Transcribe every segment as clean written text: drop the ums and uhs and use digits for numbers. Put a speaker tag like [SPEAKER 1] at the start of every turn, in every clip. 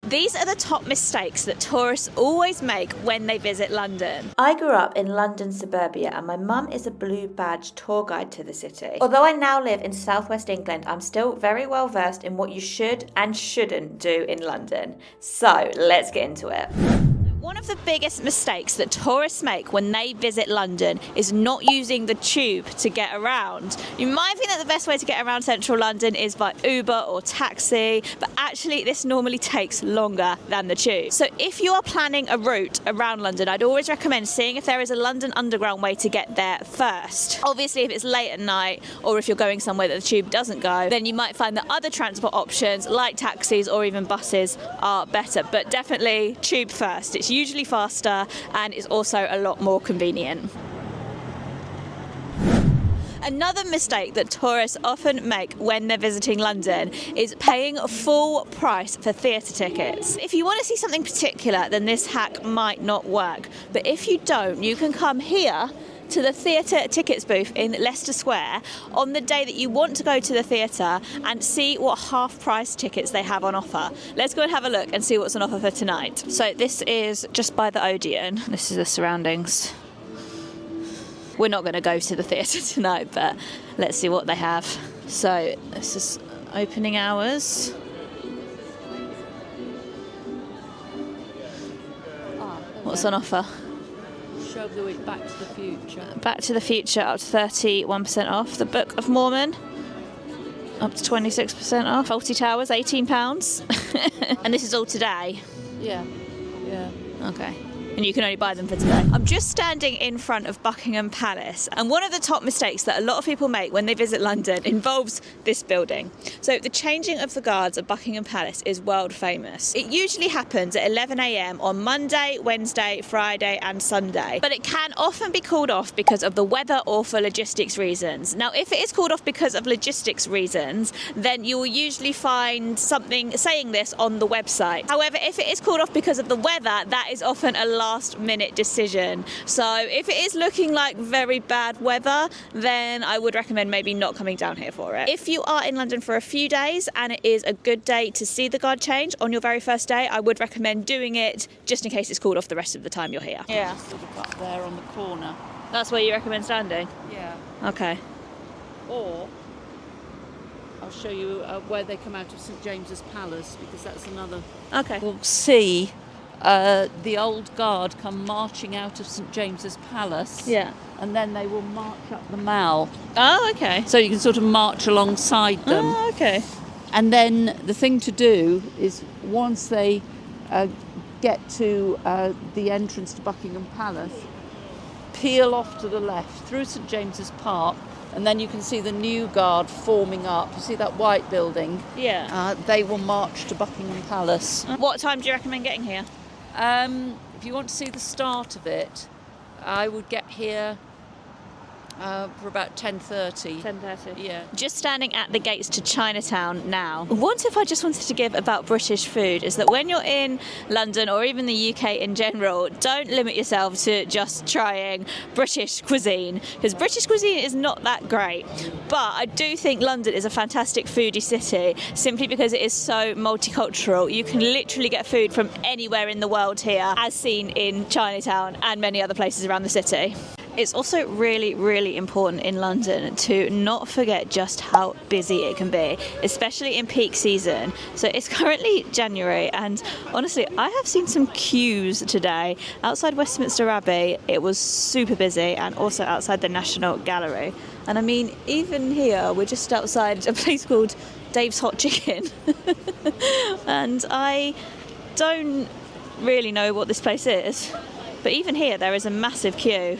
[SPEAKER 1] These are the top mistakes that tourists always make when they visit London.
[SPEAKER 2] I grew up in London suburbia and my mum is a blue badge tour guide to the city. Although I now live in southwest England, I'm still very well versed in what you should and shouldn't do in London. So let's get into it.
[SPEAKER 1] One of the biggest mistakes that tourists make when they visit London is not using the tube to get around. You might think that the best way to get around central London is by Uber or taxi, but actually this normally takes longer than the tube. So if you are planning a route around London, I'd always recommend seeing if there is a London Underground way to get there first. Obviously, if it's late at night or if you're going somewhere that the tube doesn't go, then you might find that other transport options like taxis or even buses are better, but definitely tube first. It's usually faster and is also a lot more convenient. Another mistake that tourists often make when they're visiting London is paying full price for theatre tickets. If you want to see something particular, then this hack might not work. But if you don't, you can come here to the theatre tickets booth in Leicester Square on the day that you want to go to the theatre and see what half-price tickets they have on offer. Let's go and have a look and see what's on offer for tonight. So this is just by the Odeon. This is the surroundings. We're not going to go to the theatre tonight, but let's see what they have. So this is opening hours. What's on offer?
[SPEAKER 3] Back to the Future.
[SPEAKER 1] Back to the Future up to 31% off. The Book of Mormon up to 26% off. Fawlty Towers, £18. And this is all today?
[SPEAKER 3] Yeah.
[SPEAKER 1] Okay. And you can only buy them for today. I'm just standing in front of Buckingham Palace, and one of the top mistakes that a lot of people make when they visit London involves this building. So the changing of the guards at Buckingham Palace is world famous. It usually happens at 11 a.m. on Monday, Wednesday, Friday and Sunday, but it can often be called off because of the weather or for logistics reasons. Now, if it is called off because of logistics reasons, then you will usually find something saying this on the website. However, if it is called off because of the weather, that is often a last-minute decision. So if it is looking like very bad weather, then I would recommend maybe not coming down here for it. If you are in London for a few days and it is a good day to see the guard change on your very first day, I would recommend doing it just in case it's called off the rest of the time you're here. Yeah.
[SPEAKER 3] Sort of up there on the corner.
[SPEAKER 1] That's where you recommend standing?
[SPEAKER 3] Yeah.
[SPEAKER 1] Okay.
[SPEAKER 3] Or I'll show you where they come out of St James's Palace, because that's another...
[SPEAKER 1] Okay.
[SPEAKER 3] We'll see the old guard come marching out of St James's Palace.
[SPEAKER 1] Yeah.
[SPEAKER 3] And then they will march up the Mall.
[SPEAKER 1] Oh, okay.
[SPEAKER 3] So you can sort of march alongside them.
[SPEAKER 1] Oh, okay.
[SPEAKER 3] And then the thing to do is, once they get to the entrance to Buckingham Palace, peel off to the left through St James's Park, and then you can see the new guard forming up. You see that white building?
[SPEAKER 1] Yeah.
[SPEAKER 3] They will march to Buckingham Palace.
[SPEAKER 1] What time do you recommend getting here?
[SPEAKER 3] If you want to see the start of it, I would get here for about 10:30.
[SPEAKER 1] 10:30.
[SPEAKER 3] Yeah.
[SPEAKER 1] Just standing at the gates to Chinatown now. One tip I just wanted to give about British food is that when you're in London or even the UK in general, don't limit yourself to just trying British cuisine, because British cuisine is not that great. But I do think London is a fantastic foodie city simply because it is so multicultural. You can literally get food from anywhere in the world here, as seen in Chinatown and many other places around the city. It's also really, really important in London to not forget just how busy it can be, especially in peak season. So it's currently January, and honestly, I have seen some queues today. Outside Westminster Abbey, it was super busy, and also outside the National Gallery. And I mean, even here, we're just outside a place called Dave's Hot Chicken. And I don't really know what this place is, but even here, there is a massive queue.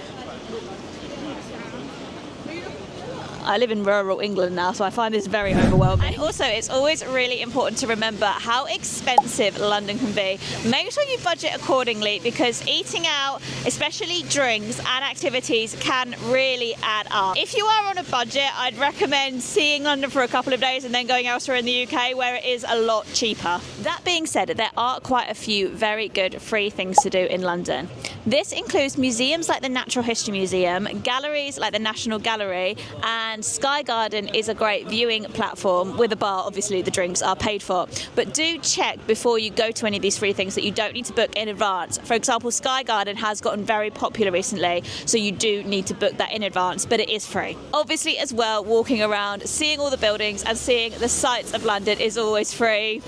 [SPEAKER 1] I live in rural England now, so I find this very overwhelming. And also, it's always really important to remember how expensive London can be. Make sure you budget accordingly, because eating out, especially drinks and activities, can really add up. If you are on a budget, I'd recommend seeing London for a couple of days and then going elsewhere in the UK where it is a lot cheaper. That being said, there are quite a few very good free things to do in London. This includes museums like the Natural History Museum, galleries like the National Gallery, and and Sky Garden is a great viewing platform with a bar. Obviously the drinks are paid for, but do check before you go to any of these free things that you don't need to book in advance. For example, Sky Garden has gotten very popular recently, so you do need to book that in advance, but it is free. Obviously as well, walking around, seeing all the buildings and seeing the sights of London is always free.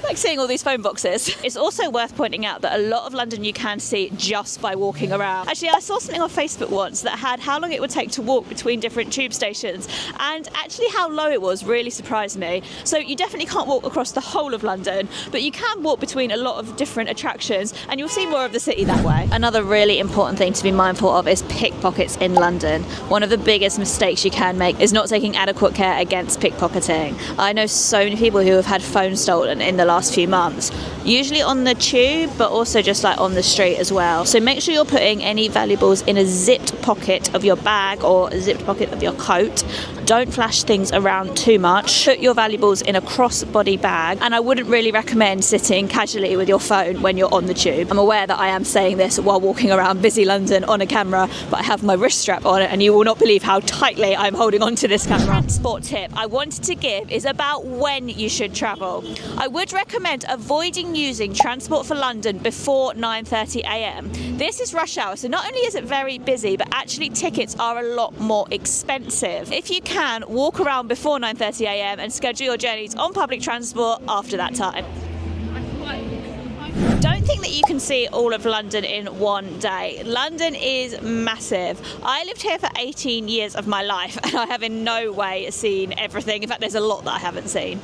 [SPEAKER 1] Like seeing all these phone boxes. It's also worth pointing out that a lot of London you can see just by walking around. Actually, I saw something on Facebook once that had how long it would take to walk between different tube stations, and actually how low it was really surprised me. So you definitely can't walk across the whole of London, but you can walk between a lot of different attractions and you'll see more of the city that way. Another really important thing to be mindful of is pickpockets in London. One of the biggest mistakes you can make is not taking adequate care against pickpocketing. I know so many people who have had phones stolen in the last few months, usually on the tube, but also just like on the street as well. So make sure you're putting any valuables in a zipped pocket of your bag or a zipped pocket of your coat. Don't flash things around too much. Put your valuables in a crossbody bag, and I wouldn't really recommend sitting casually with your phone when you're on the tube. I'm aware that I am saying this while walking around busy London on a camera, but I have my wrist strap on it and you will not believe how tightly I'm holding onto this camera. Transport tip I wanted to give is about when you should travel. I would recommend avoiding using Transport for London before 9:30 a.m. This is rush hour, so not only is it very busy, but actually tickets are a lot more expensive. If you can, walk around before 9:30 a.m. and schedule your journeys on public transport after that time. Don't think that you can see all of London in one day. London is massive. I lived here for 18 years of my life and I have in no way seen everything. In fact, there's a lot that I haven't seen.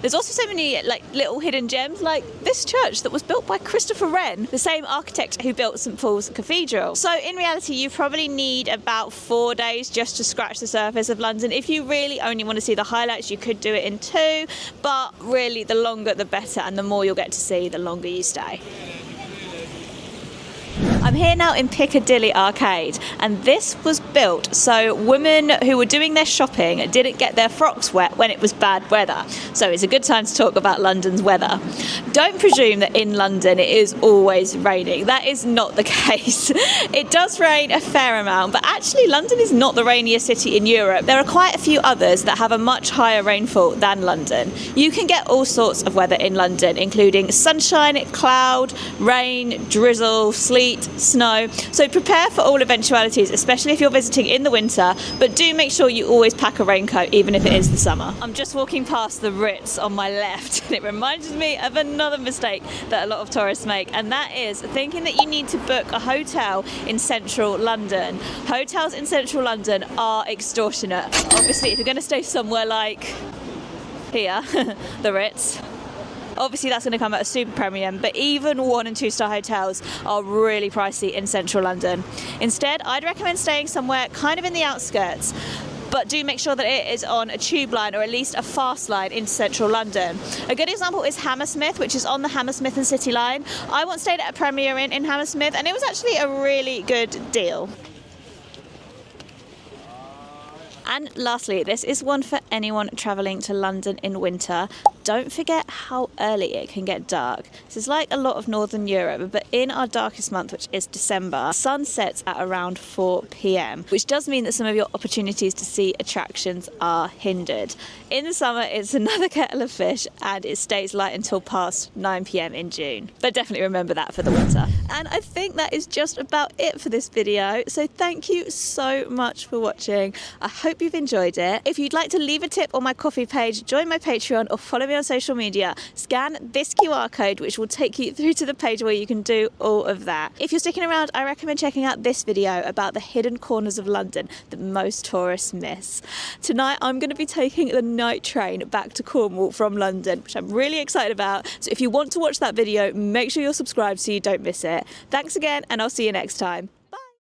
[SPEAKER 1] There's also so many like little hidden gems, like this church that was built by Christopher Wren, the same architect who built St Paul's Cathedral. So in reality, you probably need about 4 days just to scratch the surface of London. If you really only want to see the highlights, you could do it in 2, but really the longer the better, and the more you'll get to see, the longer you stay. I'm here now in Piccadilly Arcade, and this was built so women who were doing their shopping didn't get their frocks wet when it was bad weather. So it's a good time to talk about London's weather. Don't presume that in London it is always raining. That is not the case. It does rain a fair amount, but actually London is not the rainiest city in Europe. There are quite a few others that have a much higher rainfall than London. You can get all sorts of weather in London, including sunshine, cloud, rain, drizzle, sleet, snow. So prepare for all eventualities, especially if you're visiting in the winter, but do make sure you always pack a raincoat even if it is the summer. I'm just walking past the Ritz on my left and it reminds me of another mistake that a lot of tourists make, and that is thinking that you need to book a hotel in central London. Hotels in central London are extortionate. Obviously if you're going to stay somewhere like here, the Ritz, obviously that's going to come at a super premium, but even 1- and 2-star hotels are really pricey in central London. Instead, I'd recommend staying somewhere kind of in the outskirts, but do make sure that it is on a tube line or at least a fast line into central London. A good example is Hammersmith, which is on the Hammersmith and City line. I once stayed at a Premier Inn in Hammersmith and it was actually a really good deal. And lastly, this is one for anyone travelling to London in winter. Don't forget how early it can get dark. This is like a lot of Northern Europe, but in our darkest month, which is December, sun sets at around 4 p.m, which does mean that some of your opportunities to see attractions are hindered. In the summer, it's another kettle of fish and it stays light until past 9 p.m. in June. But definitely remember that for the winter. And I think that is just about it for this video. So thank you so much for watching. I hope you've enjoyed it. If you'd like to leave a tip on my coffee page, join my Patreon or follow me on social media, scan this QR code which will take you through to the page where you can do all of that. If you're sticking around, I recommend checking out this video about the hidden corners of London that most tourists miss. Tonight I'm going to be taking the night train back to Cornwall from London, which I'm really excited about. So if you want to watch that video, make sure you're subscribed so you don't miss it. Thanks again, and I'll see you next time.